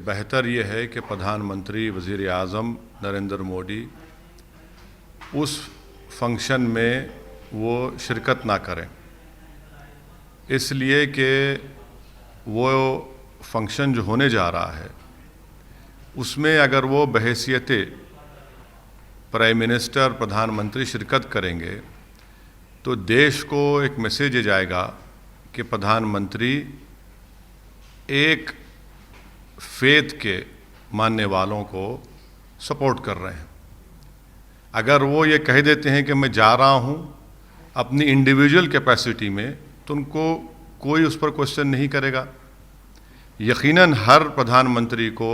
बेहतर ये है कि प्रधानमंत्री वज़ीर आज़म नरेंद्र मोदी उस फंक्शन में वो शिरकत ना करें, इसलिए कि वो फंक्शन जो होने जा रहा है उसमें अगर वो बहैसियत प्राइम मिनिस्टर प्रधानमंत्री शिरकत करेंगे तो देश को एक मैसेज जाएगा कि प्रधानमंत्री एक फेथ के मानने वालों को सपोर्ट कर रहे हैं। अगर वो ये कह देते हैं कि मैं जा रहा हूँ अपनी इंडिविजुअल कैपेसिटी में, तो उनको कोई उस पर क्वेश्चन नहीं करेगा। यकीनन हर प्रधानमंत्री को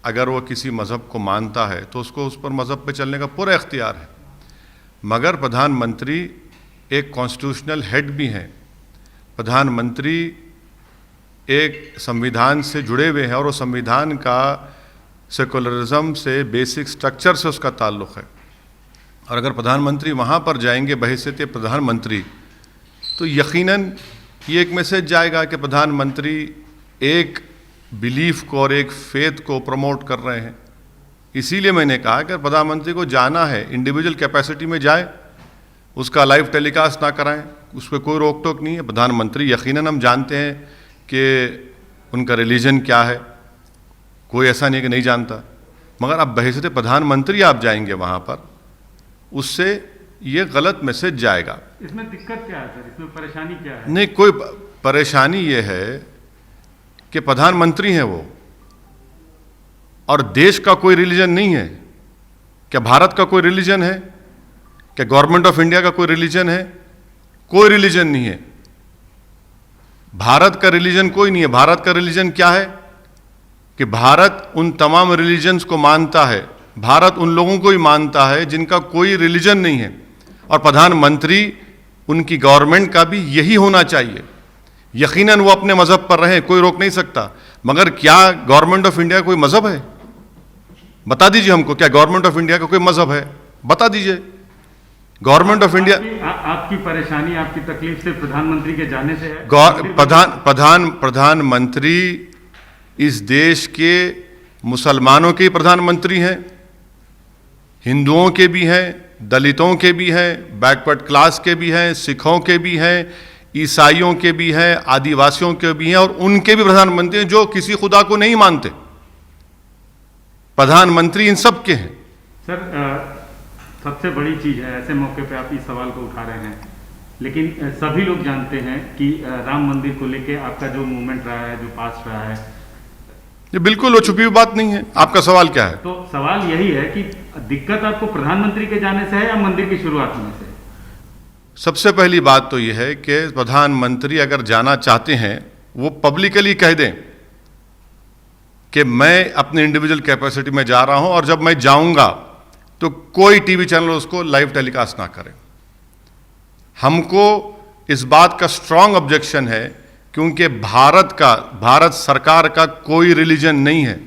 अगर वो किसी मज़हब को मानता है तो उसको उस पर मज़हब पे चलने का पूरा इख्तियार है, मगर प्रधानमंत्री एक कॉन्स्टिट्यूशनल हेड भी हैं। प्रधानमंत्री एक संविधान से जुड़े हुए हैं और वो संविधान का सेकुलरिज्म से, बेसिक स्ट्रक्चर से उसका ताल्लुक़ है। और अगर प्रधानमंत्री वहाँ पर जाएंगे बहैसियत प्रधानमंत्री, तो यकीनन ये एक मैसेज जाएगा कि प्रधानमंत्री एक बिलीफ को और एक फेथ को प्रमोट कर रहे हैं। इसीलिए मैंने कहा कि प्रधानमंत्री को जाना है, इंडिविजुअल कैपेसिटी में जाए, उसका लाइव टेलीकास्ट ना कराएं, उस पर कोई रोक टोक नहीं है। प्रधानमंत्री यकीनन हम जानते हैं कि उनका रिलीजन क्या है, कोई ऐसा नहीं कि नहीं जानता, मगर अब बहैसियत प्रधानमंत्री आप जाएंगे वहाँ पर, उससे ये गलत मैसेज जाएगा। इसमें दिक्कत क्या है सर, इसमें परेशानी क्या है? नहीं, कोई परेशानी ये है कि प्रधानमंत्री हैं वो, और देश का कोई रिलीजन नहीं है। क्या भारत का कोई रिलीजन है? क्या गवर्नमेंट ऑफ इंडिया का कोई रिलीजन है? कोई रिलीजन नहीं है। भारत का रिलीजन कोई नहीं है। भारत का रिलीजन क्या है कि भारत उन तमाम रिलीजन्स को मानता है, भारत उन लोगों को ही मानता है जिनका कोई रिलीजन नहीं है, और प्रधानमंत्री उनकी गवर्नमेंट का भी यही होना चाहिए। यकीनन वो अपने मज़हब पर रहें, कोई रोक नहीं सकता, मगर क्या गवर्नमेंट ऑफ इंडिया कोई मज़हब है? बता दीजिए हमको, क्या गवर्नमेंट ऑफ इंडिया का कोई मज़हब है? बता दीजिए। गवर्नमेंट ऑफ इंडिया आपकी परेशानी, आपकी तकलीफ से प्रधानमंत्री के जाने से है? प्रधानमंत्री इस देश के मुसलमानों के प्रधानमंत्री हैं, हिंदुओं के भी हैं, दलितों के भी हैं, बैकवर्ड क्लास के भी हैं, सिखों के भी हैं, ईसाइयों के भी हैं, आदिवासियों के भी हैं, और उनके भी प्रधानमंत्री हैं जो किसी खुदा को नहीं मानते। प्रधानमंत्री इन सब के हैं। सर, सबसे बड़ी चीज़ है, ऐसे मौके पे आप इस सवाल को उठा रहे हैं, लेकिन सभी लोग जानते हैं कि राम मंदिर को लेके आपका जो मूवमेंट रहा है, जो पास रहा है, ये बिल्कुल वो छुपी हुई बात नहीं है। आपका सवाल क्या है? तो सवाल यही है कि दिक्कत आपको प्रधानमंत्री के जाने से है या मंदिर की शुरुआत होने से? सबसे पहली बात तो यह है कि प्रधानमंत्री अगर जाना चाहते हैं वो पब्लिकली कह दें कि मैं अपने इंडिविजुअल कैपेसिटी में जा रहा हूं, और जब मैं जाऊंगा तो कोई टीवी चैनल उसको लाइव टेलीकास्ट ना करे। हमको इस बात का स्ट्रांग ऑब्जेक्शन है, क्योंकि भारत सरकार का कोई रिलीजन नहीं है,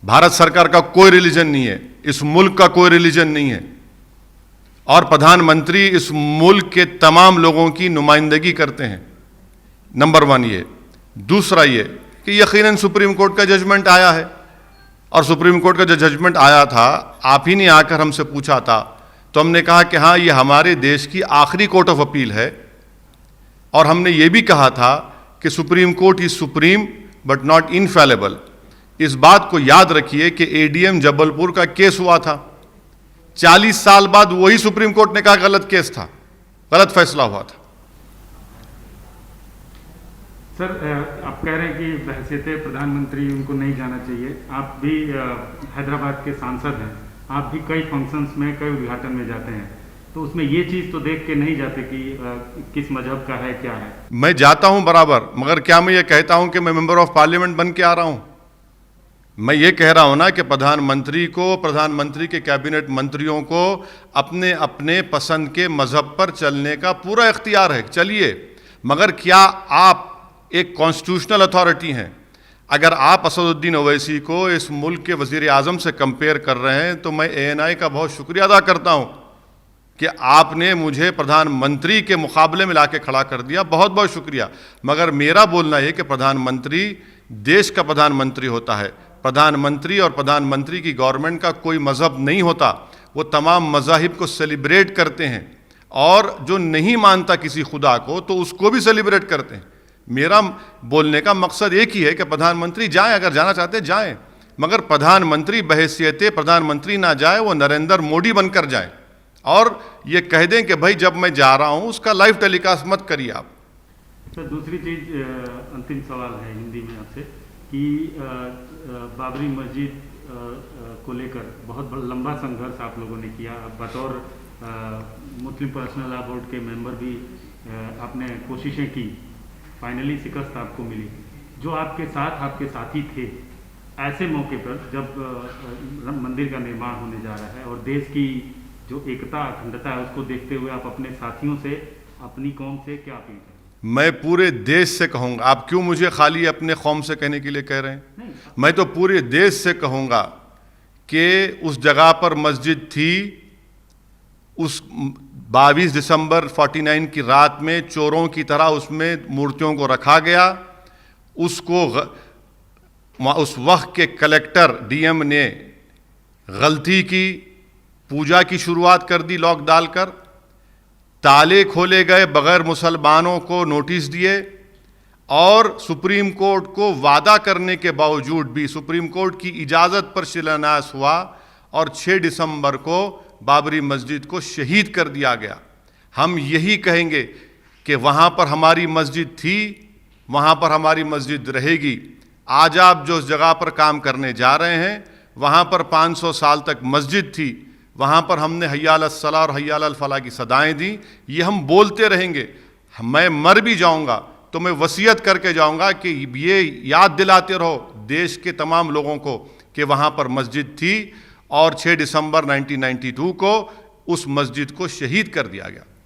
भारत सरकार का कोई रिलीजन नहीं है, इस मुल्क का कोई रिलीजन नहीं है, और प्रधानमंत्री इस मुल्क के तमाम लोगों की नुमाइंदगी करते हैं। नंबर वन ये। दूसरा ये कि यकीनन सुप्रीम कोर्ट का जजमेंट आया है, और सुप्रीम कोर्ट का जो जजमेंट आया था, आप ही ने आकर हमसे पूछा था, तो हमने कहा कि हाँ, ये हमारे देश की आखिरी कोर्ट ऑफ अपील है, और हमने ये भी कहा था कि supreme court is supreme but not infallible. इस बात को याद रखिए कि एडीएम जबलपुर का केस हुआ था, 40 साल बाद वही सुप्रीम कोर्ट ने कहा गलत केस था, गलत फैसला हुआ था। सर, आप कह रहे हैं कि बहैसियत प्रधानमंत्री उनको नहीं जाना चाहिए। आप भी हैदराबाद के सांसद हैं, आप भी कई फंक्शंस में, कई उद्घाटन में जाते हैं, तो उसमें ये चीज़ तो देख के नहीं जाते कि किस मजहब का है, क्या है? मैं जाता हूं बराबर, मगर क्या मैं ये कहता हूं कि मैं मेंबर ऑफ पार्लियामेंट बन के आ रहा हूं? मैं ये कह रहा हूं ना कि प्रधानमंत्री को, प्रधानमंत्री के कैबिनेट मंत्रियों को अपने अपने पसंद के मजहब पर चलने का पूरा इख्तियार है, चलिए। मगर क्या आप एक कॉन्स्टिट्यूशनल अथॉरिटी हैं? अगर आप असदुद्दीन ओवैसी को इस मुल्क के वज़ीर आज़म से कंपेयर कर रहे हैं, तो मैं ANI का बहुत शुक्रिया अदा करता हूं कि आपने मुझे प्रधानमंत्री के मुकाबले में लाके खड़ा कर दिया, बहुत बहुत शुक्रिया। मगर मेरा बोलना है कि प्रधानमंत्री देश का प्रधानमंत्री होता है। प्रधानमंत्री और प्रधानमंत्री की गवर्नमेंट का कोई मज़हब नहीं होता, वो तमाम मज़ाहिब को सेलिब्रेट करते हैं और जो नहीं मानता किसी खुदा को तो उसको भी सेलिब्रेट करते हैं। मेरा बोलने का मकसद एक ही है कि प्रधानमंत्री जाएं, अगर जाना चाहते हैं जाएं, मगर प्रधानमंत्री बहैसियत प्रधानमंत्री ना जाए, वो नरेंद्र मोदी बनकर जाए और ये कह दें कि भाई जब मैं जा रहा हूं उसका लाइव टेलीकास्ट मत करिए आप। सर दूसरी चीज़, अंतिम सवाल है हिंदी में आपसे कि बाबरी मस्जिद को लेकर बहुत लंबा संघर्ष आप लोगों ने किया। बतौर मुस्लिम पर्सनल लॉ बोर्ड के मेंबर भी आपने कोशिशें की, फाइनली शिकस्त आपको मिली। जो आपके साथ आपके साथी थे, ऐसे मौके पर जब मंदिर का निर्माण होने जा रहा है और देश की जो एकता अखंडता है उसको देखते हुए आप अपने साथियों से, अपनी कौम से क्या अपील करें? मैं पूरे देश से कहूँगा, आप क्यों मुझे खाली अपने कौम से कहने के लिए कह रहे हैं? मैं तो पूरे देश से कहूँगा कि उस जगह पर मस्जिद थी, उस 22 दिसंबर 49 की रात में चोरों की तरह उसमें मूर्तियों को रखा गया। उसको उस वक्त के कलेक्टर डीएम ने गलती की, पूजा की शुरुआत कर दी लॉक डालकर, ताले खोले गए बगैर मुसलमानों को नोटिस दिए और सुप्रीम कोर्ट को वादा करने के बावजूद भी सुप्रीम कोर्ट की इजाज़त पर शिलान्यास हुआ और 6 दिसंबर को बाबरी मस्जिद को शहीद कर दिया गया। हम यही कहेंगे कि वहाँ पर हमारी मस्जिद थी, वहाँ पर हमारी मस्जिद रहेगी। आज आप जो जगह पर काम करने जा रहे हैं वहाँ पर 500 साल तक मस्जिद थी, वहाँ पर हमने हय्या अलस सलाह और हय्या अलल फलाह की सदाएँ दी। ये हम बोलते रहेंगे। मैं मर भी जाऊँगा तो मैं वसीयत करके जाऊँगा कि ये याद दिलाते रहो देश के तमाम लोगों को कि वहाँ पर मस्जिद थी और 6 दिसंबर 1992 को उस मस्जिद को शहीद कर दिया गया।